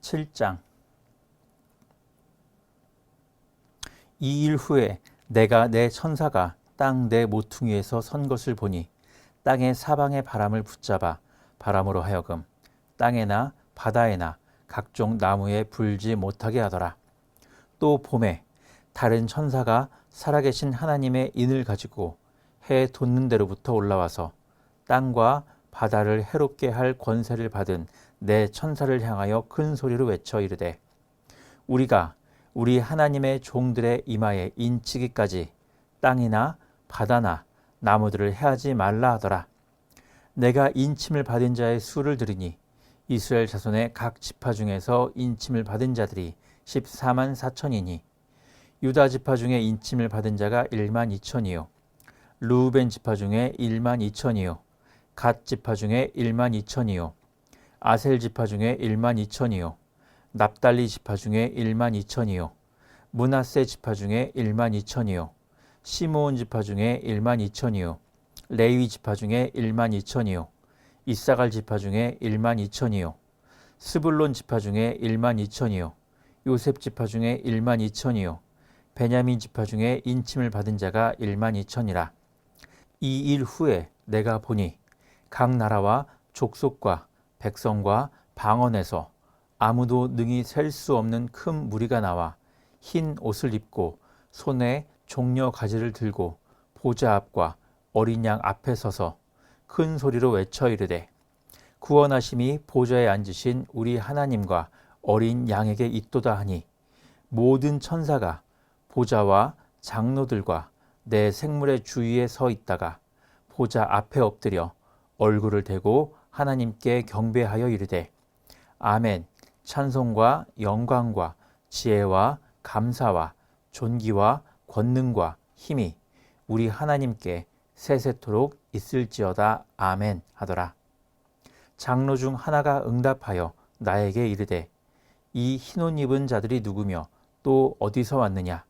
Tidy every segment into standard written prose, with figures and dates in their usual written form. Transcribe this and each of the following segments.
7장. 이 일 후에 내가 내 천사가 땅 내 모퉁이에서 선 것을 보니 땅의 사방의 바람을 붙잡아 바람으로 하여금 땅에나 바다에나 각종 나무에 불지 못하게 하더라. 또 봄에 다른 천사가 살아계신 하나님의 인을 가지고 해 돋는 데로부터 올라와서 땅과 바다를 해롭게 할 권세를 받은 내 천사를 향하여 큰 소리로 외쳐 이르되, 우리가 우리 하나님의 종들의 이마에 인치기까지 땅이나 바다나 나무들을 해하지 말라 하더라. 내가 인침을 받은 자의 수를 들으니 이스라엘 자손의 각 지파 중에서 인침을 받은 자들이 14만 4천이니 유다 지파 중에 인침을 받은 자가 1만 2천이요 르우벤 지파 중에 1만 2천이요 갓 지파 중에 1만 2천이요 아셀 지파 중에 1만 2천이요 납달리 지파 중에 1만 2천이요 므낫세 지파 중에 1만 2천이요 시므온 지파 중에 1만 2천이요 레위 지파 중에 1만 2천이요 이사갈 지파 중에 1만 2천이요 스불론 지파 중에 1만 2천이요 요셉 지파 중에 1만 2천이요 베냐민 지파 중에 인침을 받은 자가 1만 2천이라. 이 일 후에 내가 보니 각 나라와 족속과 백성과 방언에서 아무도 능히 셀 수 없는 큰 무리가 나와 흰 옷을 입고 손에 종려 가지를 들고 보좌 앞과 어린 양 앞에 서서 큰 소리로 외쳐 이르되, 구원하심이 보좌에 앉으신 우리 하나님과 어린 양에게 있도다 하니 모든 천사가 보좌와 장로들과 내 생물의 주위에 서 있다가 보좌 앞에 엎드려 얼굴을 대고 하나님께 경배하여 이르되, 아멘. 찬송과 영광과 지혜와 감사와 존귀와 권능과 힘이 우리 하나님께 세세토록 있을지어다. 아멘 하더라. 장로 중 하나가 응답하여 나에게 이르되, 이 흰옷 입은 자들이 누구며 또 어디서 왔느냐?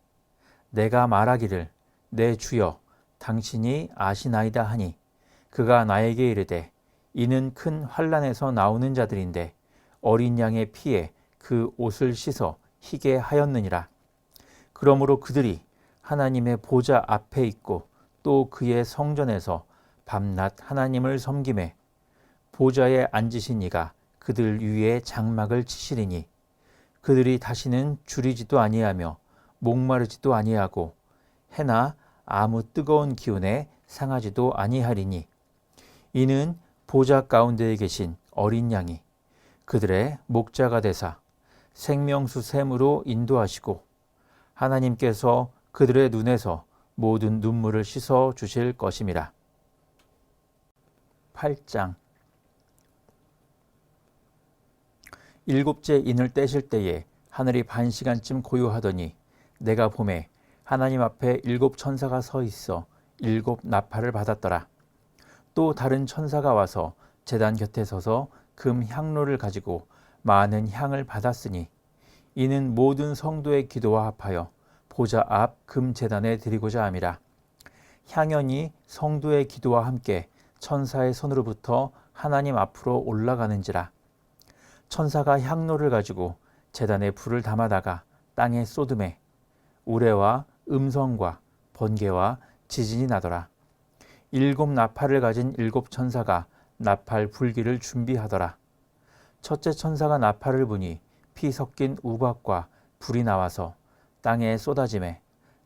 내가 말하기를, 내 주여 당신이 아시나이다 하니 그가 나에게 이르되, 이는 큰 환난에서 나오는 자들인데 어린 양의 피에 그 옷을 씻어 희게 하였느니라. 그러므로 그들이 하나님의 보좌 앞에 있고 또 그의 성전에서 밤낮 하나님을 섬기매 보좌에 앉으신 이가 그들 위에 장막을 치시리니 그들이 다시는 줄이지도 아니하며 목마르지도 아니하고 해나 아무 뜨거운 기운에 상하지도 아니하리니 이는 보좌 가운데에 계신 어린 양이 그들의 목자가 되사 생명수 샘으로 인도하시고 하나님께서 그들의 눈에서 모든 눈물을 씻어 주실 것임이라. 8장. 일곱째 인을 떼실 때에 하늘이 반 시간쯤 고요하더니 내가 보매 하나님 앞에 7 천사가 서 있어 7 나팔을 받았더라. 또 다른 천사가 와서 제단 곁에 서서 금 향로를 가지고 많은 향을 받았으니 이는 모든 성도의 기도와 합하여 보좌 앞 금 제단에 드리고자 함이라. 향연이 성도의 기도와 함께 천사의 손으로부터 하나님 앞으로 올라가는지라. 천사가 향로를 가지고 제단에 불을 담아다가 땅에 쏟음에 우레와 음성과 번개와 지진이 나더라. 7 나팔을 가진 7 천사가 나팔 불기를 준비하더라. 첫째 천사가 나팔을 부니 피 섞인 우박과 불이 나와서 땅에 쏟아지매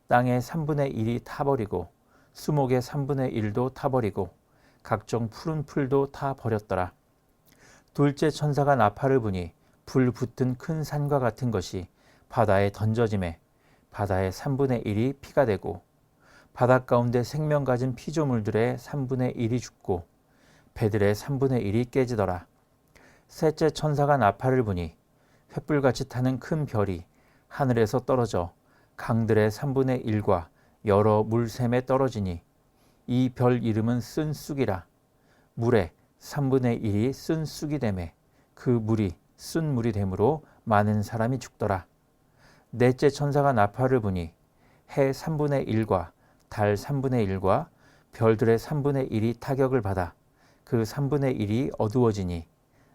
땅의 3분의 1이 타버리고 수목의 3분의 1도 타버리고 각종 푸른 풀도 타버렸더라. 둘째 천사가 나팔을 부니 불 붙은 큰 산과 같은 것이 바다에 던져지매 바다의 3분의 1이 피가 되고 바닷가운데 생명 가진 피조물들의 3분의 1이 죽고 배들의 3분의 1이 깨지더라. 셋째 천사가 나팔을 부니 횃불같이 타는 큰 별이 하늘에서 떨어져 강들의 3분의 1과 여러 물샘에 떨어지니 이 별 이름은 쓴 쑥이라. 물의 3분의 1이 쓴 쑥이 되매 그 물이 쓴 물이 되므로 많은 사람이 죽더라. 넷째 천사가 나팔을 부니 해 3분의 1과 달 3분의 1과 별들의 3분의 1이 타격을 받아 그 3분의 1이 어두워지니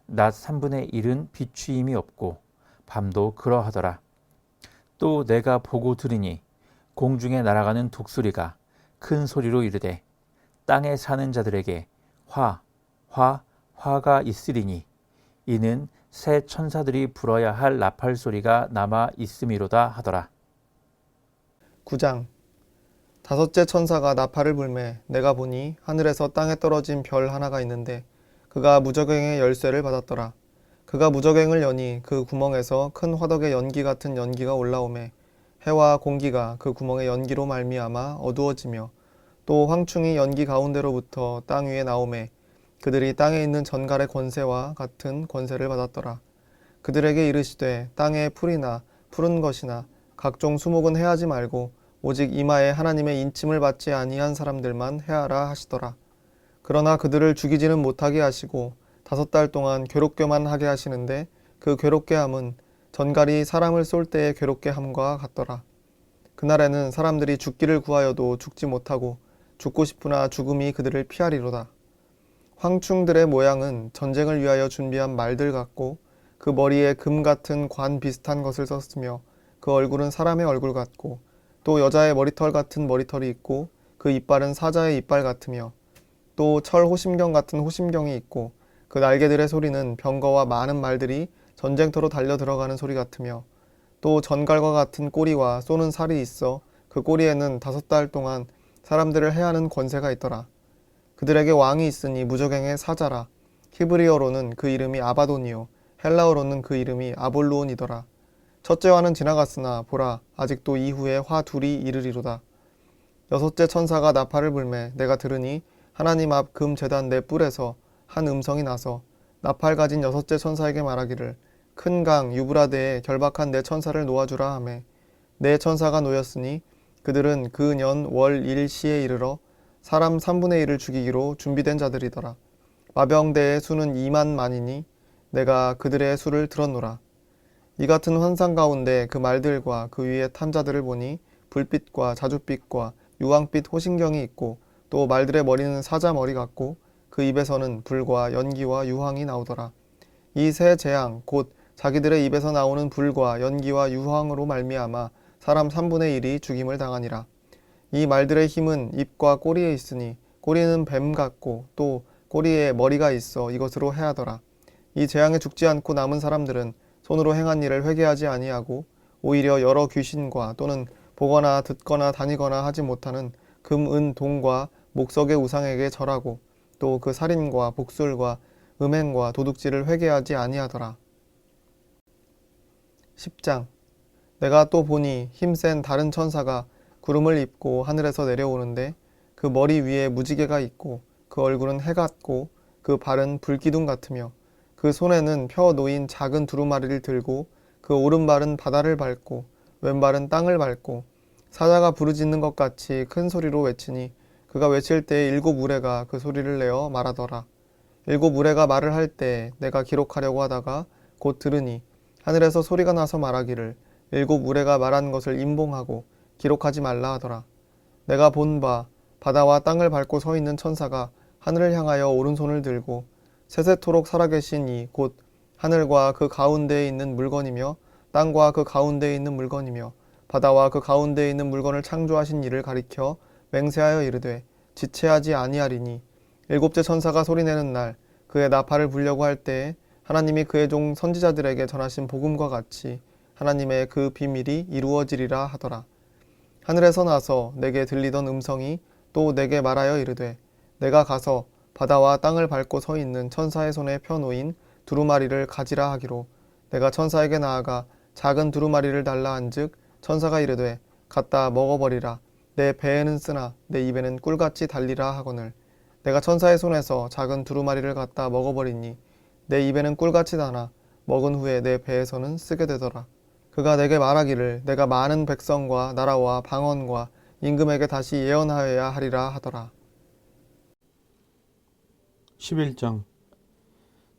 낮 3분의 1은 비추임이 없고 밤도 그러하더라. 또 내가 보고 들으니 공중에 날아가는 독수리가 큰 소리로 이르되 땅에 사는 자들에게 화가 있으리니 이는 새 천사들이 불어야 할 나팔 소리가 남아 있음이로다 하더라. 9장. 다섯째 천사가 나팔을 불매 내가 보니 하늘에서 땅에 떨어진 별 하나가 있는데 그가 무저갱의 열쇠를 받았더라. 그가 무저갱을 여니 그 구멍에서 큰 화덕의 연기 같은 연기가 올라오매 해와 공기가 그 구멍의 연기로 말미암아 어두워지며 또 황충이 연기 가운데로부터 땅 위에 나오매 그들이 땅에 있는 전갈의 권세와 같은 권세를 받았더라. 그들에게 이르시되 땅에 풀이나 푸른 것이나 각종 수목은 해하지 말고 오직 이마에 하나님의 인침을 받지 아니한 사람들만 해하라 하시더라. 그러나 그들을 죽이지는 못하게 하시고 5달 동안 괴롭게만 하게 하시는데 그 괴롭게 함은 전갈이 사람을 쏠 때의 괴롭게 함과 같더라. 그날에는 사람들이 죽기를 구하여도 죽지 못하고 죽고 싶으나 죽음이 그들을 피하리로다. 황충들의 모양은 전쟁을 위하여 준비한 말들 같고 그 머리에 금 같은 관 비슷한 것을 썼으며 그 얼굴은 사람의 얼굴 같고 또 여자의 머리털 같은 머리털이 있고 그 이빨은 사자의 이빨 같으며 또 철 호심경 같은 호심경이 있고 그 날개들의 소리는 병거와 많은 말들이 전쟁터로 달려 들어가는 소리 같으며 또 전갈과 같은 꼬리와 쏘는 살이 있어 그 꼬리에는 5달 동안 사람들을 해하는 권세가 있더라. 그들에게 왕이 있으니 무저갱의 사자라. 히브리어로는 그 이름이 아바돈이요 헬라어로는 그 이름이 아볼루온이더라. 첫째 화는 지나갔으나 보라 아직도 이후에 화 둘이 이르리로다. 6째 천사가 나팔을 불매 내가 들으니 하나님 앞 금 제단 네 뿔에서 한 음성이 나서 나팔 가진 6째 천사에게 말하기를 큰 강 유브라데에 결박한 네 천사를 놓아주라 하매 네 천사가 놓였으니 그들은 그 년 월 일시에 이르러 사람 3분의 1을 죽이기로 준비된 자들이더라. 마병대의 수는 2만 만이니 내가 그들의 수를 들었노라. 이 같은 환상 가운데 그 말들과 그 위에 탄 자들을 보니 불빛과 자줏빛과 유황빛 호신경이 있고 또 말들의 머리는 사자 머리 같고 그 입에서는 불과 연기와 유황이 나오더라. 이 세 재앙 곧 자기들의 입에서 나오는 불과 연기와 유황으로 말미암아 사람 3분의 1이 죽임을 당하니라. 이 말들의 힘은 입과 꼬리에 있으니 꼬리는 뱀 같고 또 꼬리에 머리가 있어 이것으로 해하더라. 이 재앙에 죽지 않고 남은 사람들은 손으로 행한 일을 회개하지 아니하고 오히려 여러 귀신과 또는 보거나 듣거나 다니거나 하지 못하는 금, 은, 동과 목석의 우상에게 절하고 또 그 살인과 복술과 음행과 도둑질을 회개하지 아니하더라. 10장. 내가 또 보니 힘센 다른 천사가 구름을 입고 하늘에서 내려오는데 그 머리 위에 무지개가 있고 그 얼굴은 해 같고 그 발은 불기둥 같으며 그 손에는 펴 놓인 작은 두루마리를 들고 그 오른발은 바다를 밟고 왼발은 땅을 밟고 사자가 부르짖는 것 같이 큰 소리로 외치니 그가 외칠 때에 7 우레가 그 소리를 내어 말하더라. 7 우레가 말을 할 때 내가 기록하려고 하다가 곧 들으니 하늘에서 소리가 나서 말하기를 7 우레가 말한 것을 임봉하고 기록하지 말라 하더라. 내가 본 바 바다와 땅을 밟고 서 있는 천사가 하늘을 향하여 오른손을 들고 세세토록 살아계신 이 곧 하늘과 그 가운데에 있는 물건이며 땅과 그 가운데에 있는 물건이며 바다와 그 가운데에 있는 물건을 창조하신 이를 가리켜 맹세하여 이르되 지체하지 아니하리니 7째 천사가 소리내는 날 그의 나팔을 불려고 할 때에 하나님이 그의 종 선지자들에게 전하신 복음과 같이 하나님의 그 비밀이 이루어지리라 하더라. 하늘에서 나서 내게 들리던 음성이 또 내게 말하여 이르되 내가 가서 바다와 땅을 밟고 서 있는 천사의 손에 펴놓인 두루마리를 가지라 하기로 내가 천사에게 나아가 작은 두루마리를 달라 한즉 천사가 이르되 갖다 먹어버리라. 내 배에는 쓰나 내 입에는 꿀같이 달리라 하거늘 내가 천사의 손에서 작은 두루마리를 갖다 먹어버리니 내 입에는 꿀같이 다나 먹은 후에 내 배에서는 쓰게 되더라. 그가 내게 말하기를 내가 많은 백성과 나라와 방언과 임금에게 다시 예언하여야 하리라 하더라. 11장.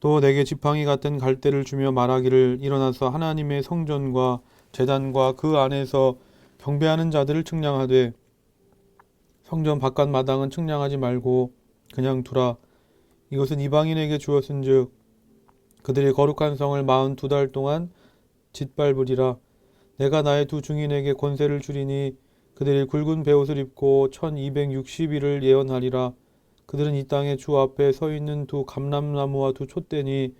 또 내게 지팡이 같은 갈대를 주며 말하기를 일어나서 하나님의 성전과 제단과 그 안에서 경배하는 자들을 측량하되 성전 바깥 마당은 측량하지 말고 그냥 두라. 이것은 이방인에게 주었은즉 그들이 거룩한 성을 42달 동안 짓밟으리라. 내가 나의 두 증인에게 권세를 주리니 그들이 굵은 베옷을 입고 1260일을 예언하리라. 그들은 이 땅에 주 앞에 서 있는 두 감람나무와 두 촛대니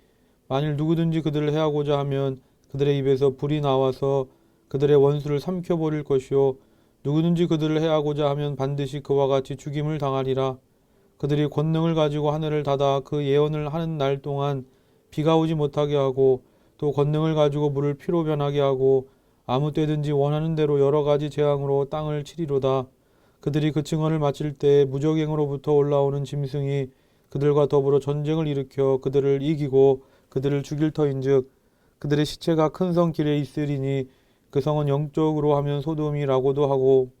만일 누구든지 그들을 해하고자 하면 그들의 입에서 불이 나와서 그들의 원수를 삼켜버릴 것이요 누구든지 그들을 해하고자 하면 반드시 그와 같이 죽임을 당하리라. 그들이 권능을 가지고 하늘을 닫아 그 예언을 하는 날 동안 비가 오지 못하게 하고 또 권능을 가지고 물을 피로 변하게 하고 아무 때든지 원하는 대로 여러 가지 재앙으로 땅을 치리로다. 그들이 그 증언을 마칠 때 무적행으로부터 올라오는 짐승이 그들과 더불어 전쟁을 일으켜 그들을 이기고 그들을 죽일 터인즉 그들의 시체가 큰 성 길에 있으리니 그 성은 영적으로 하면 소돔이라고도 하고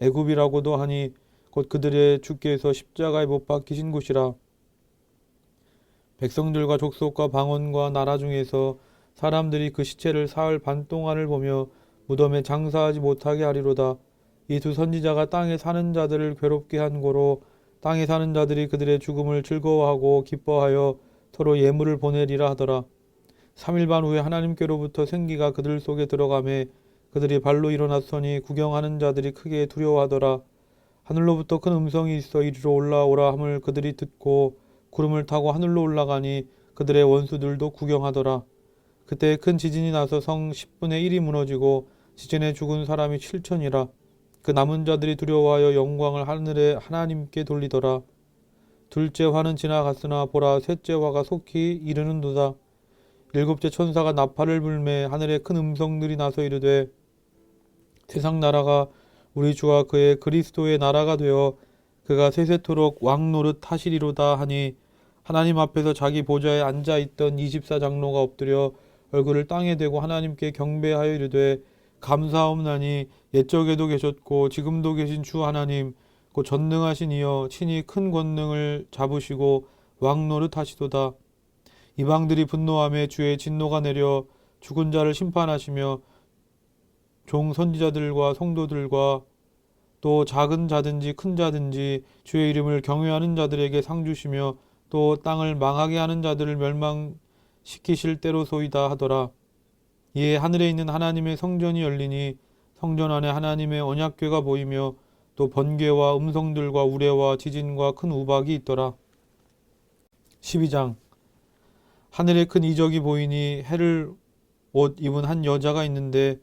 애굽이라고도 하니 곧 그들의 주께서 십자가에 못 박히신 곳이라. 백성들과 족속과 방언과 나라 중에서 사람들이 그 시체를 사흘 반 동안을 보며 무덤에 장사하지 못하게 하리로다. 이 두 선지자가 땅에 사는 자들을 괴롭게 한 고로 땅에 사는 자들이 그들의 죽음을 즐거워하고 기뻐하여 서로 예물을 보내리라 하더라. 3일 반 후에 하나님께로부터 생기가 그들 속에 들어가매 그들이 발로 일어났으니 구경하는 자들이 크게 두려워하더라. 하늘로부터 큰 음성이 있어 이리로 올라오라 함을 그들이 듣고 구름을 타고 하늘로 올라가니 그들의 원수들도 구경하더라. 그때 큰 지진이 나서 성 10분의 1이 무너지고 지진에 죽은 사람이 7천이라. 그 남은 자들이 두려워하여 영광을 하늘의 하나님께 돌리더라. 둘째 화는 지나갔으나 보라 셋째 화가 속히 이르는도다. 일곱째 천사가 나팔을 불매 하늘에 큰 음성들이 나서 이르되 세상 나라가 우리 주와 그의 그리스도의 나라가 되어 그가 세세토록 왕 노릇 하시리로다 하니 하나님 앞에서 자기 보좌에 앉아있던 24장로가 엎드려 얼굴을 땅에 대고 하나님께 경배하여 이르되 감사하옵나니 옛적에도 계셨고 지금도 계신 주 하나님 곧 전능하신 이여 친히 큰 권능을 잡으시고 왕 노릇 하시도다. 이방들이 분노하며 주의 진노가 내려 죽은 자를 심판하시며 종 선지자들과 성도들과 또 작은 자든지 큰 자든지 주의 이름을 경외하는 자들에게 상 주시며 또 땅을 망하게 하는 자들을 멸망시키실 때로소이다 하더라. 이에 하늘에 있는 하나님의 성전이 열리니 성전 안에 하나님의 언약궤가 보이며 또 번개와 음성들과 우레와 지진과 큰 우박이 있더라. 12장 하늘에 큰 이적이 보이니 해를 옷 입은 한 여자가 있는데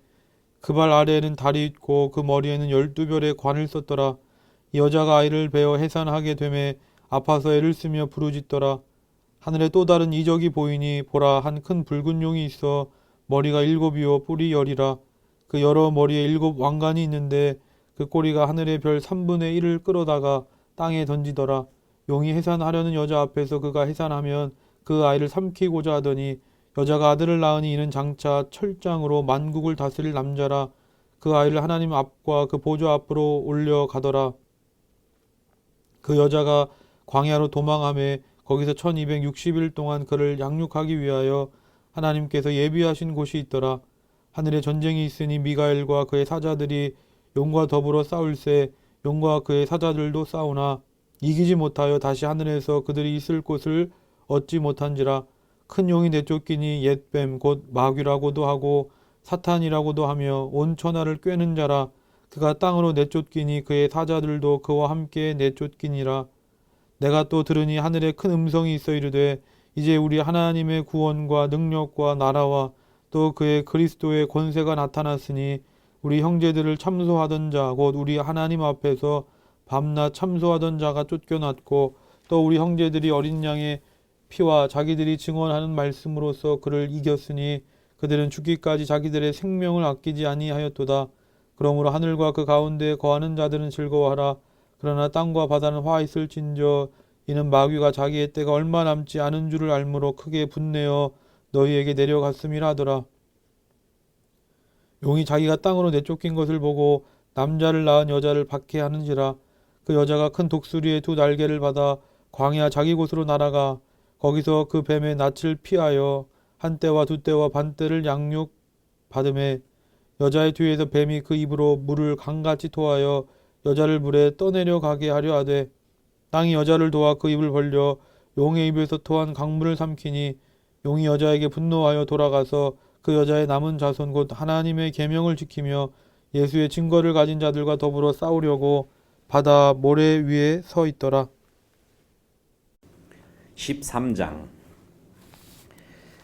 그 발 아래에는 달이 있고 그 머리에는 12별의 관을 썼더라. 이 여자가 아이를 베어 해산하게 되매 아파서 애를 쓰며 부르짖더라. 하늘에 또 다른 이적이 보이니 보라 한 큰 붉은 용이 있어 머리가 7이요 뿔이 10이라. 그 여러 머리에 7 왕관이 있는데 그 꼬리가 하늘의 별 3분의 1을 끌어다가 땅에 던지더라. 용이 해산하려는 여자 앞에서 그가 해산하면 그 아이를 삼키고자 하더니 여자가 아들을 낳으니 이는 장차 철장으로 만국을 다스릴 남자라. 그 아이를 하나님 앞과 그 보좌 앞으로 올려가더라. 그 여자가 광야로 도망하며 거기서 1260일 동안 그를 양육하기 위하여 하나님께서 예비하신 곳이 있더라. 하늘에 전쟁이 있으니 미가엘과 그의 사자들이 용과 더불어 싸울세 용과 그의 사자들도 싸우나 이기지 못하여 다시 하늘에서 그들이 있을 곳을 얻지 못한지라. 큰 용이 내쫓기니 옛뱀 곧 마귀라고도 하고 사탄이라고도 하며 온 천하를 꿰는 자라. 그가 땅으로 내쫓기니 그의 사자들도 그와 함께 내쫓기니라. 내가 또 들으니 하늘에 큰 음성이 있어 이르되 이제 우리 하나님의 구원과 능력과 나라와 또 그의 그리스도의 권세가 나타났으니 우리 형제들을 참소하던 자 곧 우리 하나님 앞에서 밤낮 참소하던 자가 쫓겨났고 또 우리 형제들이 어린 양의 피와 자기들이 증언하는 말씀으로써 그를 이겼으니 그들은 죽기까지 자기들의 생명을 아끼지 아니하였도다. 그러므로 하늘과 그 가운데 거하는 자들은 즐거워하라. 그러나 땅과 바다는 화 있을진저 이는 마귀가 자기의 때가 얼마 남지 않은 줄을 알므로 크게 분내어 너희에게 내려갔음이라 하더라. 용이 자기가 땅으로 내쫓긴 것을 보고 남자를 낳은 여자를 박해하는지라. 그 여자가 큰 독수리의 2 날개를 받아 광야 자기 곳으로 날아가 거기서 그 뱀의 낯을 피하여 한 때와 2 때와 반 때를 양육받음에 여자의 뒤에서 뱀이 그 입으로 물을 강같이 토하여 여자를 물에 떠내려 가게 하려 하되 땅이 여자를 도와 그 입을 벌려 용의 입에서 토한 강물을 삼키니 용이 여자에게 분노하여 돌아가서 그 여자의 남은 자손 곧 하나님의 계명을 지키며 예수의 증거를 가진 자들과 더불어 싸우려고 바다 모래 위에 서 있더라. 13장.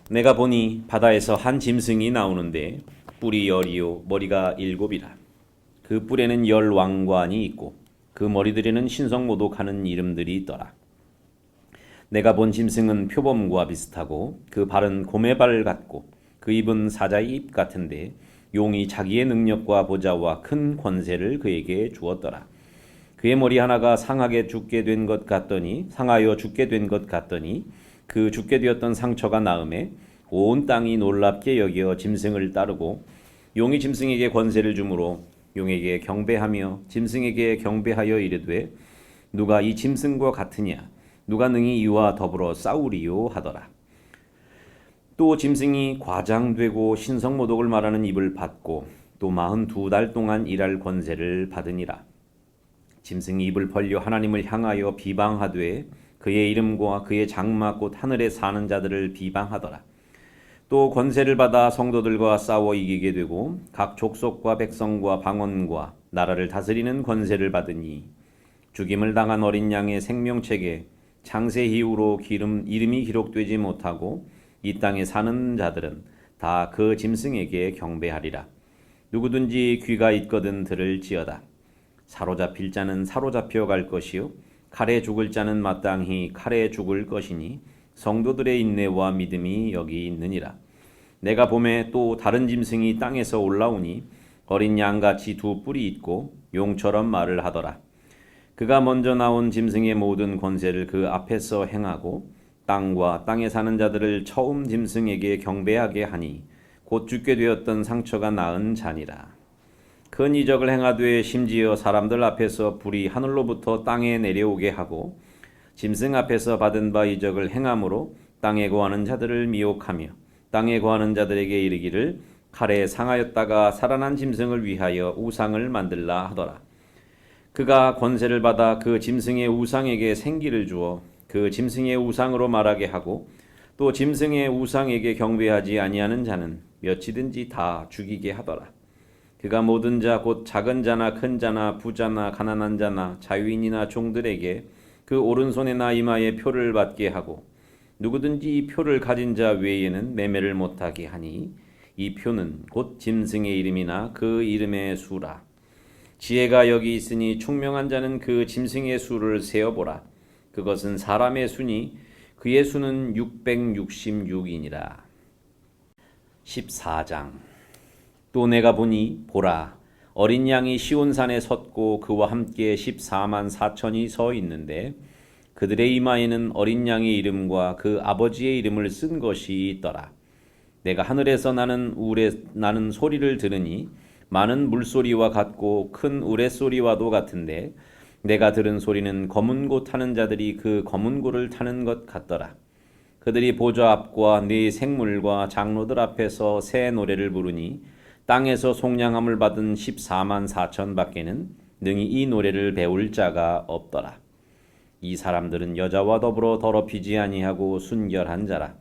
내가 보니 바다에서 한 짐승이 나오는데 뿔이 10이요 머리가 7이라. 그 뿔에는 10 왕관이 있고 그 머리들에는 신성모독하는 이름들이 있더라. 내가 본 짐승은 표범과 비슷하고 그 발은 곰의 발 같고 그 입은 사자의 입 같은데 용이 자기의 능력과 보좌와 큰 권세를 그에게 주었더라. 그의 머리 하나가 상하여 죽게 된 것 같더니 그 죽게 되었던 상처가 나음에 온 땅이 놀랍게 여겨 짐승을 따르고 용이 짐승에게 권세를 주므로 용에게 경배하며 짐승에게 경배하여 이르되 누가 이 짐승과 같으냐 누가 능히 이와 더불어 싸우리요 하더라. 또 짐승이 과장되고 신성모독을 말하는 입을 받고 또 42달 동안 일할 권세를 받으니라. 짐승이 입을 벌려 하나님을 향하여 비방하되 그의 이름과 그의 장막 곧 하늘에 사는 자들을 비방하더라. 또 권세를 받아 성도들과 싸워 이기게 되고 각 족속과 백성과 방언과 나라를 다스리는 권세를 받으니 죽임을 당한 어린 양의 생명책에 창세 이후로 이름이 기록되지 못하고 이 땅에 사는 자들은 다 그 짐승에게 경배하리라. 누구든지 귀가 있거든 들을지어다. 사로잡힐 자는 사로잡혀 갈 것이요 칼에 죽을 자는 마땅히 칼에 죽을 것이니 성도들의 인내와 믿음이 여기 있느니라. 내가 보매 또 다른 짐승이 땅에서 올라오니 어린 양같이 2 뿔이 있고 용처럼 말을 하더라. 그가 먼저 나온 짐승의 모든 권세를 그 앞에서 행하고 땅과 땅에 사는 자들을 처음 짐승에게 경배하게 하니 곧 죽게 되었던 상처가 나은 자니라. 큰 이적을 행하되 심지어 사람들 앞에서 불이 하늘로부터 땅에 내려오게 하고 짐승 앞에서 받은 바 이적을 행함으로 땅에 거하는 자들을 미혹하며 땅에 거하는 자들에게 이르기를 칼에 상하였다가 살아난 짐승을 위하여 우상을 만들라 하더라. 그가 권세를 받아 그 짐승의 우상에게 생기를 주어 그 짐승의 우상으로 말하게 하고 또 짐승의 우상에게 경배하지 아니하는 자는 몇이든지 다 죽이게 하더라. 그가 모든 자 곧 작은 자나 큰 자나 부자나 가난한 자나 자유인이나 종들에게 그 오른손에나 이마에 표를 받게 하고 누구든지 이 표를 가진 자 외에는 매매를 못하게 하니 이 표는 곧 짐승의 이름이나 그 이름의 수라. 지혜가 여기 있으니 총명한 자는 그 짐승의 수를 세어보라. 그것은 사람의 수니 그의 수는 666이니라. 14장. 또 내가 보니 보라 어린 양이 시온산에 섰고 그와 함께 14만 4천이 서 있는데 그들의 이마에는 어린 양의 이름과 그 아버지의 이름을 쓴 것이 있더라. 내가 하늘에서 나는 소리를 들으니 많은 물소리와 같고 큰 우레소리와도 같은데 내가 들은 소리는 검은 고 타는 자들이 그 검은 고를 타는 것 같더라. 그들이 보좌 앞과 네 생물과 장로들 앞에서 새 노래를 부르니 땅에서 속량함을 받은 14만 4천 밖에는 능히 이 노래를 배울 자가 없더라. 이 사람들은 여자와 더불어 더럽히지 아니하고 순결한 자라.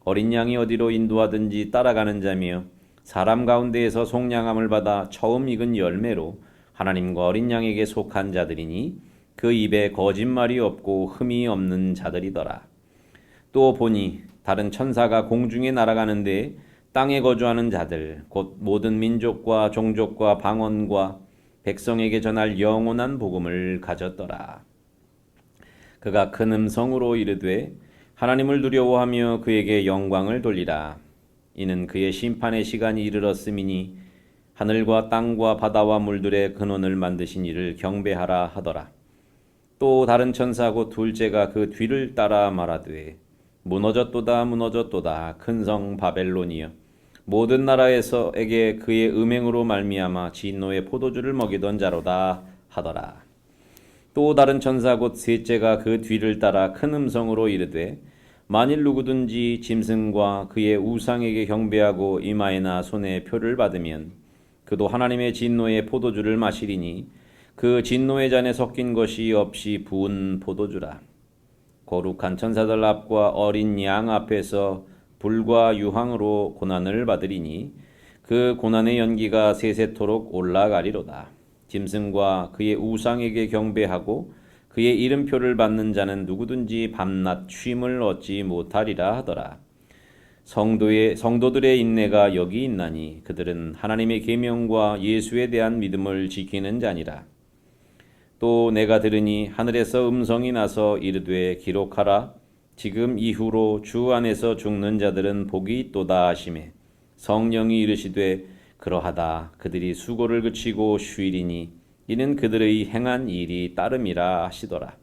어린 양이 어디로 인도하든지 따라가는 자며 사람 가운데에서 속량함을 받아 처음 익은 열매로 하나님과 어린 양에게 속한 자들이니 그 입에 거짓말이 없고 흠이 없는 자들이더라. 또 보니 다른 천사가 공중에 날아가는데 땅에 거주하는 자들 곧 모든 민족과 종족과 방언과 백성에게 전할 영원한 복음을 가졌더라. 그가 큰 음성으로 이르되 하나님을 두려워하며 그에게 영광을 돌리라. 이는 그의 심판의 시간이 이르렀음이니 하늘과 땅과 바다와 물들의 근원을 만드신 이를 경배하라 하더라. 또 다른 천사 곧 둘째가 그 뒤를 따라 말하되 무너졌도다 무너졌도다 큰 성 바벨론이여 모든 나라에서에게 그의 음행으로 말미암아 진노의 포도주를 먹이던 자로다 하더라. 또 다른 천사 곧 셋째가 그 뒤를 따라 큰 음성으로 이르되 만일 누구든지 짐승과 그의 우상에게 경배하고 이마에나 손에 표를 받으면 그도 하나님의 진노의 포도주를 마시리니 그 진노의 잔에 섞인 것이 없이 부은 포도주라. 거룩한 천사들 앞과 어린 양 앞에서 불과 유황으로 고난을 받으리니 그 고난의 연기가 세세토록 올라가리로다. 짐승과 그의 우상에게 경배하고 그의 이름표를 받는 자는 누구든지 밤낮 쉼을 얻지 못하리라 하더라. 성도들의 인내가 여기 있나니 그들은 하나님의 계명과 예수에 대한 믿음을 지키는 자니라. 또 내가 들으니 하늘에서 음성이 나서 이르되 기록하라. 지금 이후로 주 안에서 죽는 자들은 복이 있도다 하시매 성령이 이르시되 그러하다. 그들이 수고를 그치고 쉬리니 이는 그들의 행한 일이 따름이라 하시더라.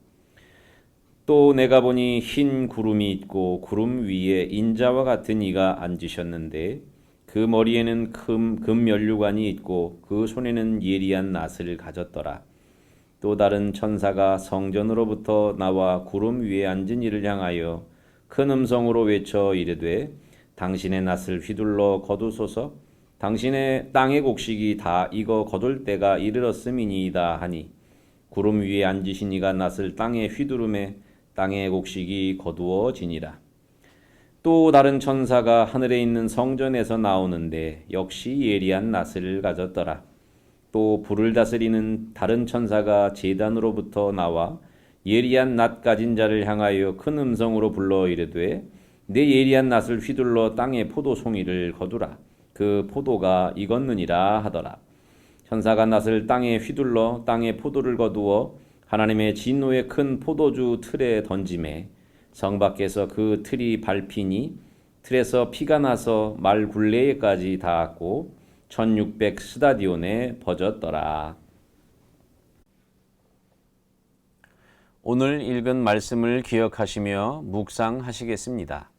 또 내가 보니 흰 구름이 있고 구름 위에 인자와 같은 이가 앉으셨는데 그 머리에는 금 면류관이 있고 그 손에는 예리한 낫을 가졌더라. 또 다른 천사가 성전으로부터 나와 구름 위에 앉은 이를 향하여 큰 음성으로 외쳐 이르되 당신의 낫을 휘둘러 거두소서. 당신의 땅의 곡식이 다 익어 거둘 때가 이르렀음이니이다 하니 구름 위에 앉으신 이가 낫을 땅에 휘두르매 땅의 곡식이 거두어지니라. 또 다른 천사가 하늘에 있는 성전에서 나오는데 역시 예리한 낫을 가졌더라. 또 불을 다스리는 다른 천사가 제단으로부터 나와 예리한 낫 가진 자를 향하여 큰 음성으로 불러 이르되 내 예리한 낫을 휘둘러 땅의 포도 송이를 거두라. 그 포도가 익었느니라 하더라. 천사가 낫을 땅에 휘둘러 땅의 포도를 거두어 하나님의 진노의 큰 포도주 틀에 던지매 성 밖에서 그 틀이 밟히니 틀에서 피가 나서 말 굴레에까지 닿았고 1600 스다디온에 퍼졌더라. 오늘 읽은 말씀을 기억하시며 묵상하시겠습니다.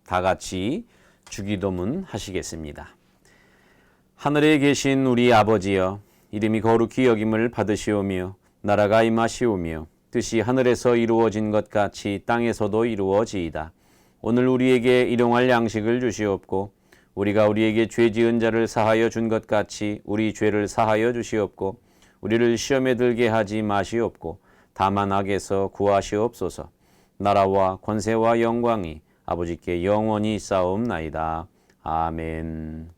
다 같이 주기도문 하시겠습니다. 하늘에 계신 우리 아버지여, 이름이 거룩히 여김을 받으시오며 나라가 임하시오며 뜻이 하늘에서 이루어진 것 같이 땅에서도 이루어지이다. 오늘 우리에게 일용할 양식을 주시옵고 우리가 우리에게 죄 지은 자를 사하여 준 것 같이 우리 죄를 사하여 주시옵고 우리를 시험에 들게 하지 마시옵고 다만 악에서 구하시옵소서. 나라와 권세와 영광이 아버지께 영원히 쌓옵나이다. 아멘.